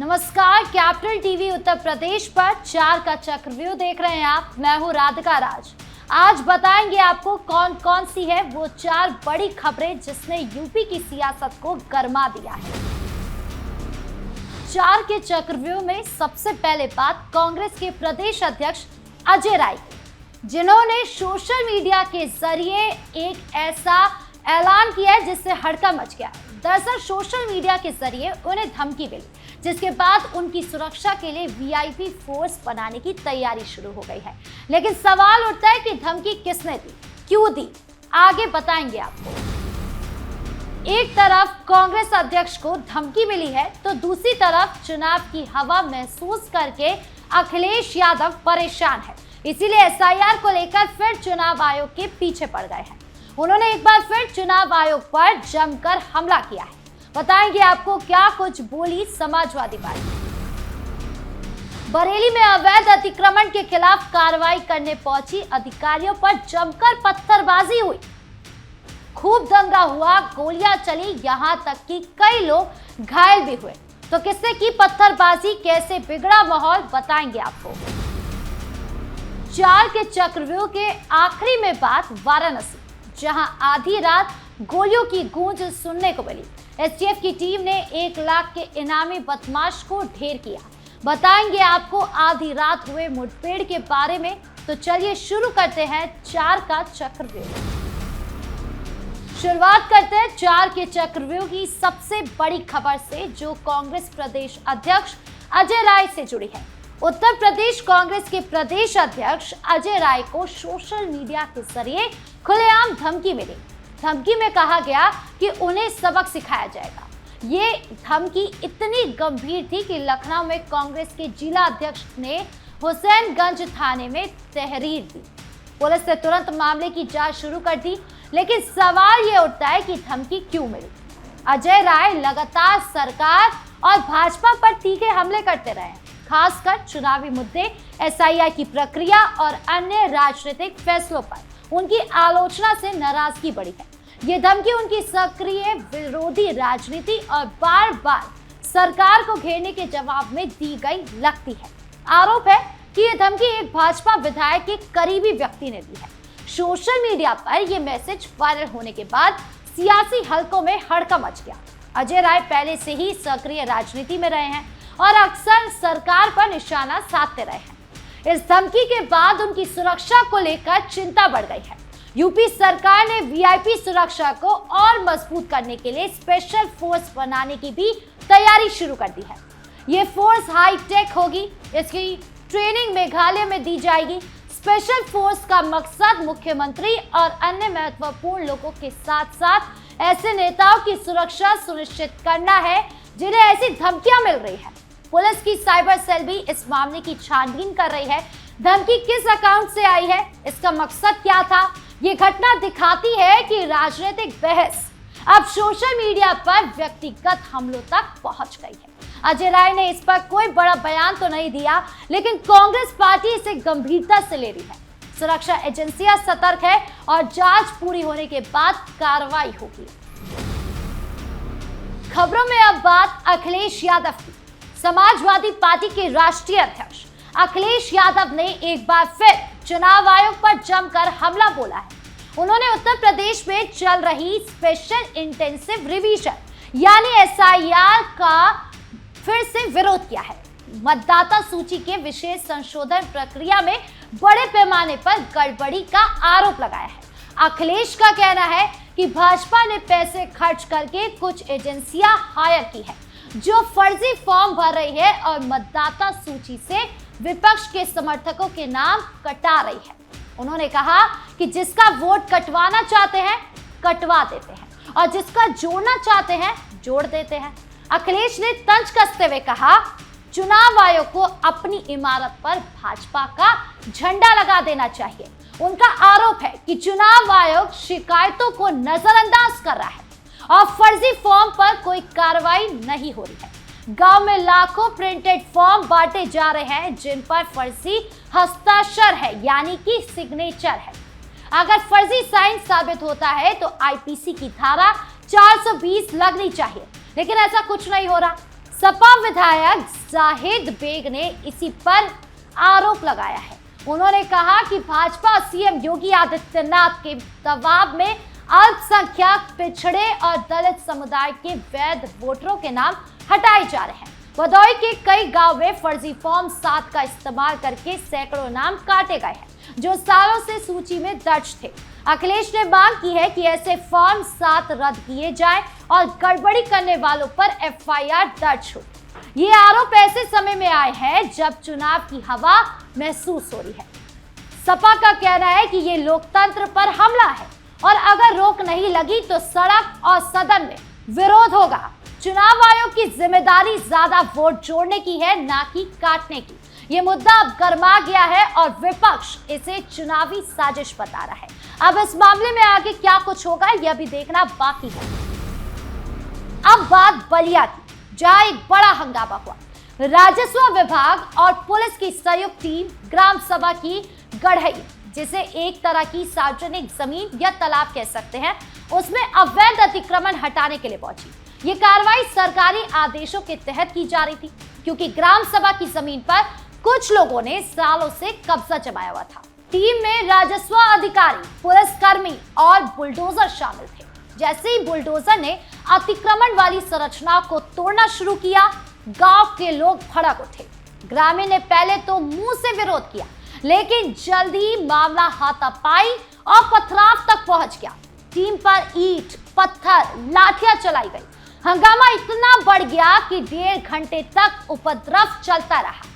नमस्कार, capital TV Uttar Pradesh पर 4 का चक्रव्यूह देख रहे हैं आप। मैं हूं राधिका राज। आज बताएंगे आपको कौन कौन सी है वो 4 बड़ी खबरें जिसने यूपी की सियासत को गरमा दिया है। 4 के चक्रव्यूह में सबसे पहले बात कांग्रेस के प्रदेश अध्यक्ष अजय राय की, जिन्होंने सोशल मीडिया के जरिए एक ऐसा ऐलान किया है जिससे हड़कंप मच गया। दरअसल सोशल मीडिया के जरिए उन्हें धमकी मिली, जिसके बाद उनकी सुरक्षा के लिए वीआईपी फोर्स बनाने की तैयारी शुरू हो गई है। लेकिन सवाल उठता है कि धमकी किसने दी, क्यों दी, आगे बताएंगे आपको। एक तरफ कांग्रेस अध्यक्ष को धमकी मिली है तो दूसरी तरफ चुनाव की हवा महसूस करके अखिलेश यादव परेशान है। इसीलिए एसआईआर को लेकर फिर चुनाव आयोग के पीछे पड़ गए हैं। उन्होंने एक बार फिर चुनाव आयोग पर जमकर हमला किया है। बताएंगे आपको क्या कुछ बोली समाजवादी पार्टी। बरेली में अवैध अतिक्रमण के खिलाफ कार्रवाई करने पहुंची अधिकारियों पर जमकर पत्थरबाजी हुई। खूब दंगा हुआ, गोलियां चली, यहां तक कि कई लोग घायल भी हुए। तो किससे की पत्थरबाजी, कैसे बिगड़ा माहौल, बताएंगे आपको। 4 के चक्रव्यूह के आखिरी में बात वाराणसी, जहां आधी रात गोलियों की गूंज सुनने को मिली। एसटीएफ की टीम ने 1 लाख के इनामी बदमाश को ढेर किया। बताएंगे आपको आधी रात हुए मुठभेड़ के बारे में। तो चलिए शुरू करते हैं 4 का चक्रव्यूह। शुरुआत करते हैं 4 के चक्रव्यूह की सबसे बड़ी खबर से, जो कांग्रेस प्रदेश अध्यक्ष अजय राय से जुड़ी है। उत्तर प्रदेश कांग्रेस के प्रदेश अध्यक्ष अजय राय को सोशल मीडिया के जरिए खुलेआम धमकी मिली। धमकी में कहा गया कि उन्हें सबक सिखाया जाएगा। ये धमकी इतनी गंभीर थी कि लखनऊ में कांग्रेस के जिला अध्यक्ष ने हुसैनगंज थाने में तहरीर दी। पुलिस ने तुरंत मामले की जांच शुरू कर दी, लेकिन सवाल ये उठता है कि धमकी क्यों मिली। अजय राय लगातार सरकार और भाजपा पर तीखे हमले करते रहे, खासकर चुनावी मुद्दे, एसआईआर की प्रक्रिया और अन्य राजनीतिक फैसलों पर उनकी आलोचना से नाराजगी बढ़ी है। ये धमकी उनकी सक्रिय विरोधी राजनीति और बार बार सरकार को घेरने के जवाब में दी गई लगती है। आरोप है कि ये धमकी एक भाजपा विधायक के करीबी व्यक्ति ने दी है। सोशल मीडिया पर यह मैसेज वायरल होने के बाद सियासी हलकों में हड़कंप मच गया। अजय राय पहले से ही सक्रिय राजनीति में रहे हैं और अक्सर सरकार पर निशाना साधते रहे हैं। इस धमकी के बाद उनकी सुरक्षा को लेकर चिंता बढ़ गई है। यूपी सरकार ने वीआईपी सुरक्षा को और मजबूत करने के लिए स्पेशल फोर्स बनाने की भी तैयारी शुरू कर दी है। ये फोर्स हाईटेक होगी, इसकी ट्रेनिंग मेघालय में दी जाएगी। स्पेशल फोर्स का मकसद मुख्यमंत्री और अन्य महत्वपूर्ण लोगों के साथ साथ ऐसे नेताओं की सुरक्षा सुनिश्चित करना है जिन्हें ऐसी धमकियां मिल रही है। पुलिस की साइबर सेल भी इस मामले की छानबीन कर रही है। धमकी किस अकाउंट से आई है, इसका मकसद क्या था, ये घटना दिखाती है कि राजनीतिक बहस अब सोशल मीडिया पर व्यक्तिगत हमलों तक पहुंच गई है। अजय राय ने इस पर कोई बड़ा बयान तो नहीं दिया, लेकिन कांग्रेस पार्टी इसे गंभीरता से ले रही है। सुरक्षा एजेंसियां सतर्क है और जांच पूरी होने के बाद कार्रवाई होगी। खबरों में अब बात अखिलेश यादव की। समाजवादी पार्टी के राष्ट्रीय अध्यक्ष अखिलेश यादव ने एक बार फिर चुनाव आयोग पर जमकर हमला बोला है। उन्होंने उत्तर प्रदेश में चल रही स्पेशल इंटेंसिव रिवीजन यानी एसआईआर का फिर से विरोध किया है। मतदाता सूची के विशेष संशोधन प्रक्रिया में बड़े पैमाने पर गड़बड़ी का आरोप लगाया है। अखिलेश का कहना है कि भाजपा ने पैसे खर्च करके कुछ एजेंसियां हायर की है जो फर्जी फॉर्म भर रही है और मतदाता सूची से विपक्ष के समर्थकों के नाम कटा रही है। उन्होंने कहा कि जिसका वोट कटवाना चाहते हैं कटवा देते हैं और जिसका जोड़ना चाहते हैं जोड़ देते हैं। अखिलेश ने तंज कसते हुए कहा, चुनाव आयोग को अपनी इमारत पर भाजपा का झंडा लगा देना चाहिए। उनका आरोप है कि चुनाव आयोग शिकायतों को नजरअंदाज कर रहा है और फर्जी फॉर्म पर कोई कार्रवाई नहीं हो रही है। गांव में लाखों प्रिंटेड फॉर्म बांटे जा रहे हैं जिन पर फर्जी हस्ताक्षर है यानी कि सिग्नेचर है। अगर फर्जी साइन साबित होता है तो आईपीसी की धारा 420 लगनी चाहिए, लेकिन ऐसा कुछ नहीं हो रहा। सपा विधायक जाहिद बेग ने इसी पर आरोप लगाया है। उन्होंने कहा कि भाजपा सीएम योगी आदित्यनाथ के दबाव में अल्पसंख्यक, पिछड़े और दलित समुदाय के वैध वोटरों के नाम हटाए जा रहे हैं। भदोही के कई गांव में फर्जी फॉर्म 7 का इस्तेमाल करके सैकड़ों नाम काटे गए हैं जो सालों से सूची में दर्ज थे। अखिलेश ने मांग की है कि ऐसे फॉर्म 7 रद्द किए जाएं और गड़बड़ी करने वालों पर एफआईआर दर्ज हो। ये आरोप ऐसे समय में आए हैं जब चुनाव की हवा महसूस हो रही है। सपा का कहना है कि ये लोकतंत्र पर हमला है और अगर रोक नहीं लगी तो सड़क और सदन में विरोध होगा। चुनाव आयोग की जिम्मेदारी ज्यादा वोट जोड़ने की है, ना कि काटने की। ये मुद्दा अब गर्मा गया है और विपक्ष इसे चुनावी साजिश बता रहा है। अब इस मामले में आगे क्या कुछ होगा यह भी देखना बाकी है। अब बात बलिया की, जहां एक बड़ा हंगामा हुआ। राजस्व विभाग और पुलिस की संयुक्त टीम ग्राम सभा की गढ़ई, जिसे एक तरह की सार्वजनिक जमीन या तालाब कह सकते हैं, उसमें अवैध अतिक्रमण हटाने के लिए पहुंची। ये कार्रवाई सरकारी आदेशों के तहत की जा रही थी, क्योंकि ग्राम सभा की जमीन पर कुछ लोगों ने सालों से कब्जा जमाया हुआ था। टीम में राजस्व अधिकारी, पुलिसकर्मी और बुलडोजर शामिल थे। जैसे ही बुलडोजर ने अतिक्रमण वाली संरचना को तोड़ना शुरू किया, गांव के लोग भड़क उठे। ग्रामीण ने पहले तो मुंह से विरोध किया, लेकिन जल्दी मामला हाथापाई और पथराव तक पहुंच गया। टीम पर ईंट, पत्थर, लाठियां चलाई गई। हंगामा इतना बढ़ गया कि 1.5 घंटे तक उपद्रव चलता रहा।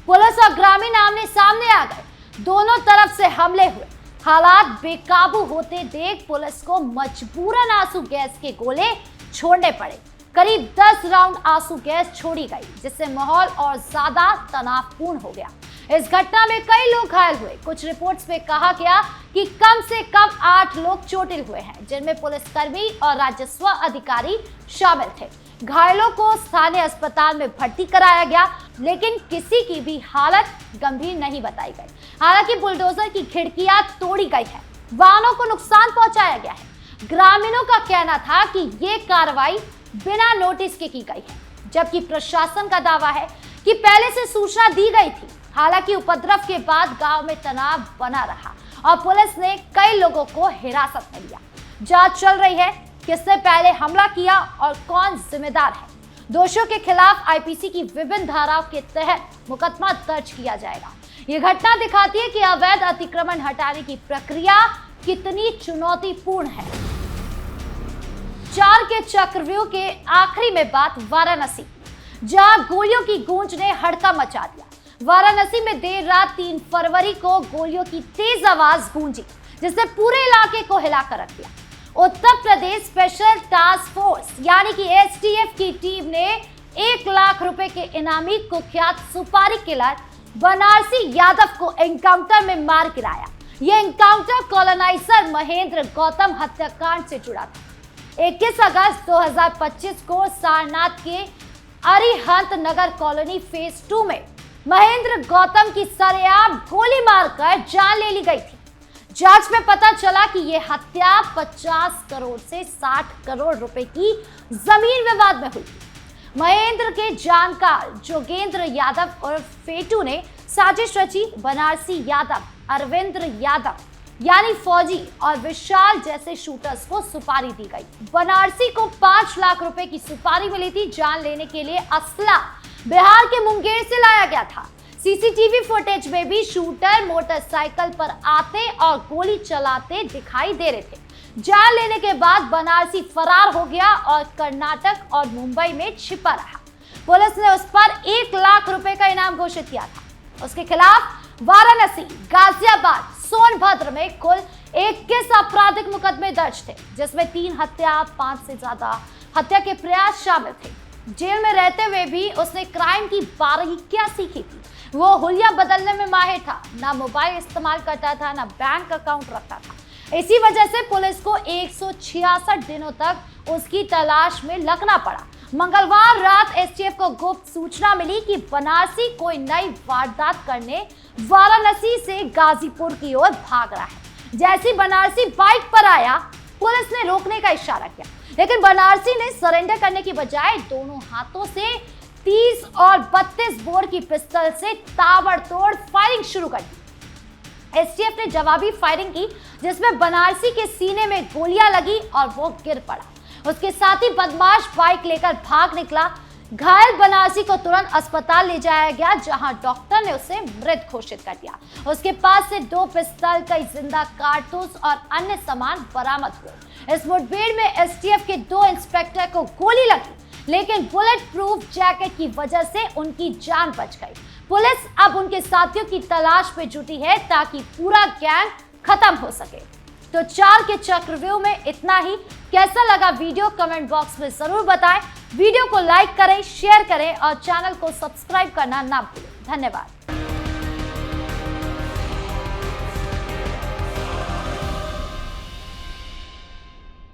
पुलिस और ग्रामीण आमने सामने आ गए। दोनों तरफ से हमले हुए। हालात बेकाबू होते देख पुलिस को मजबूरन आंसू गैस के गोले छोड़ने पड़े। करीब 10 राउंड आंसू गैस छोड़ी गई, जिससे माहौल और ज्यादा तनावपूर्ण हो गया। इस घटना में कई लोग घायल हुए। कुछ रिपोर्ट्स में कहा गया कि कम से कम 8 लोग चोटिल हुए हैं, जिनमें पुलिसकर्मी और राजस्व अधिकारी शामिल थे। घायलों को स्थानीय अस्पताल में भर्ती कराया गया, लेकिन किसी की भी हालत गंभीर नहीं बताई गई। हालांकि बुलडोजर की खिड़कियां तोड़ी गई है, वाहनों को नुकसान पहुंचाया गया है। ग्रामीणों का कहना था कि ये कार्रवाई बिना नोटिस के की गई है, जबकि प्रशासन का दावा है कि पहले से सूचना दी गई थी। हालांकि उपद्रव के बाद गांव में तनाव बना रहा और पुलिस ने कई लोगों को हिरासत में लिया। जांच चल रही है, किसने पहले हमला किया और कौन जिम्मेदार है। दोषियों के खिलाफ आईपीसी की विभिन्न धाराओं के तहत मुकदमा दर्ज किया जाएगा। ये घटना दिखाती है कि अवैध अतिक्रमण हटाने की प्रक्रिया कितनी चुनौतीपूर्ण है। 4 के चक्रव्यूह के आखिरी में बात वाराणसी, जहां गोलियों की गूंज ने हड़कंप मचा दिया। वाराणसी में देर रात 3 फरवरी को गोलियों की तेज आवाज गूंजी, जिससे पूरे इलाके को हिलाकर रख दिया। Uttar Pradesh special task force यानी कि एसटीएफ की टीम ने 1 लाख रुपए के इनामी कुख्यात सुपारी किलर बनारसी यादव को एनकाउंटर में मार गिराया। यह एनकाउंटर कॉलोनाइजर महेंद्र गौतम हत्याकांड से जुड़ा था। 21 अगस्त 2025 को सारनाथ के अरिहंत नगर कॉलोनी फेज 2 में महेंद्र गौतम की सरेआम गोली मारकर जान ले ली गई थी। जांच में पता चला कि यह हत्या 50 करोड़ से 60 करोड़ रुपए की जमीन विवाद में हुई। महेंद्र के जानकार जोगेंद्र यादव और फेटू ने साजिश रची। बनारसी यादव, अरविंद्र यादव यानी फौजी और विशाल जैसे शूटर्स को सुपारी दी गई। बनारसी को 5 लाख रुपए की सुपारी मिली थी। जान लेने के लिए असला बिहार के मुंगेर से लाया गया था। सीसीटीवी फुटेज में भी शूटर मोटरसाइकिल पर आते और गोली चलाते दिखाई दे रहे थे। जान लेने के बाद बनारसी फरार हो गया और कर्नाटक और मुंबई में छिपा रहा। पुलिस ने उस पर 1 लाख रुपए का इनाम घोषित किया था। उसके खिलाफ वाराणसी, गाजियाबाद, सोनभद्र में कुल 21 आपराधिक मुकदमे दर्ज थे, जिसमें 3 हत्या, 5 से ज्यादा हत्या के प्रयास शामिल थे। जेल में रहते हुए भी उसने क्राइम की बारीकियां सीखी थी। वो हुलिया बदलने में माहिर था, ना मोबाइल इस्तेमाल करता था, ना बैंक अकाउंट रखता था। इसी वजह से पुलिस को 166 दिनों तक उसकी तलाश में लगना पड़ा। मंगलवार रात एसटीएफ को गुप्त सूचना मिली कि बनारसी कोई नई वारदात करने वाराणसी से गाजीपुर की ओर भाग रहा है। जैसी बनारसी बाइक पर आया, पुलिस ने रोकने का इशारा किया, लेकिन बनारसी ने सरेंडर करने की बजाय दोनों हाथों से 30 और 32 बोर की पिस्तौल से ताबड़तोड़ फायरिंग शुरू कर दी। एसटीएफ ने जवाबी फायरिंग की, जिसमें बनारसी के सीने में गोलियां लगी और वो गिर पड़ा। उसके साथ ही बदमाश बाइक लेकर भाग निकला। घायल बनारसी को तुरंत अस्पताल ले जाया गया, जहां डॉक्टर ने उसे मृत घोषित कर दिया। उसके पास से 2 पिस्तौल, कई जिंदा कारतूस और अन्य सामान बरामद हुए। इस मुठभेड़ में एसटीएफ के 2 इंस्पेक्टर को गोली लगी, लेकिन बुलेट प्रूफ जैकेट की वजह से उनकी जान बच गई। पुलिस अब उनके साथियों की तलाश में जुटी है, ताकि पूरा गैंग खत्म हो सके। तो 4 के चक्रव्यूह में इतना ही। कैसा लगा वीडियो कमेंट बॉक्स में जरूर बताएं। वीडियो को लाइक करें, शेयर करें और चैनल को सब्सक्राइब करना ना भूलें। धन्यवाद।